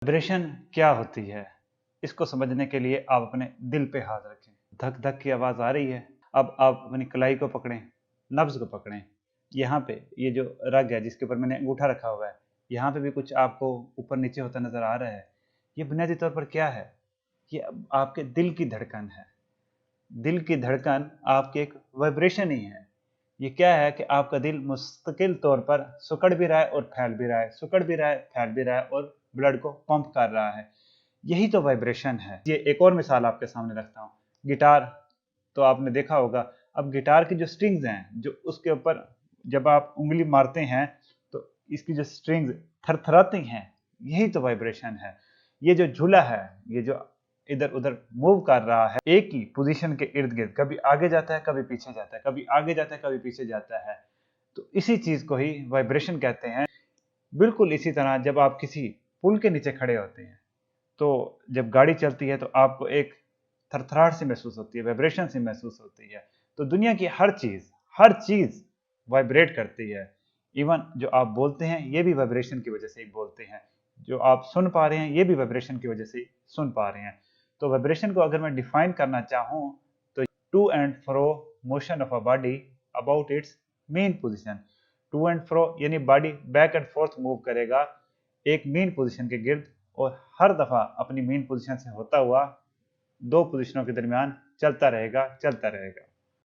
Vibration क्या होती है, इसको समझने के लिए आप अपने दिल पे हाथ रखें। धक धक की आवाज़ आ रही है। अब आप अपनी कलाई को पकड़ें, नब्ज़ को पकड़ें। यहाँ पे ये जो रग है जिसके ऊपर मैंने अंगूठा रखा हुआ है, यहाँ पे भी कुछ आपको ऊपर नीचे होता नज़र आ रहा है। ये बुनियादी तौर पर क्या है? ये आपके दिल की धड़कन है। दिल की धड़कन आपकी एक वाइब्रेशन ही है। ये क्या है कि आपका दिल मुस्तकिल तौर पर सिकुड़ भी रहा है और फैल भी रहा है, सिकुड़ भी रहा है, फैल भी रहा है और ब्लड को पंप कर रहा है। यही तो वाइब्रेशन है। ये एक और मिसाल आपके सामने रखता हूँ। गिटार तो आपने देखा होगा। अब गिटार की जो स्ट्रिंग्स हैं, जो उसके ऊपर जब आप उंगली मारते हैं तो इसकी जो स्ट्रिंग्स थरथराती हैं, यही तो वाइब्रेशन है। ये जो झूला है, ये जो इधर उधर मूव कर रहा है एक ही पोजीशन के इर्द गिर्द, कभी आगे जाता है, कभी पीछे जाता है, कभी आगे जाता है, कभी पीछे जाता है। तो इसी चीज को ही वाइब्रेशन कहते हैं। बिल्कुल इसी तरह जब आप किसी पुल के नीचे खड़े होते हैं तो जब गाड़ी चलती है तो आपको एक थरथराहट सी महसूस होती है, वाइब्रेशन सी महसूस होती है। तो दुनिया की हर चीज वाइब्रेट करती है। इवन जो आप बोलते हैं ये भी वाइब्रेशन की वजह से ही बोलते हैं। जो आप सुन पा रहे हैं ये भी वाइब्रेशन की वजह से ही सुन पा रहे हैं। तो वाइब्रेशन को अगर मैं डिफाइन करना चाहूँ तो to and fro motion of a body about its mean position. To and fro यानी body back and forth move करेगा एक मेन पोजीशन के गिर्द, और हर दफा अपनी मेन पोजीशन से होता हुआ दो पोजीशनों के दरमियान चलता रहेगा।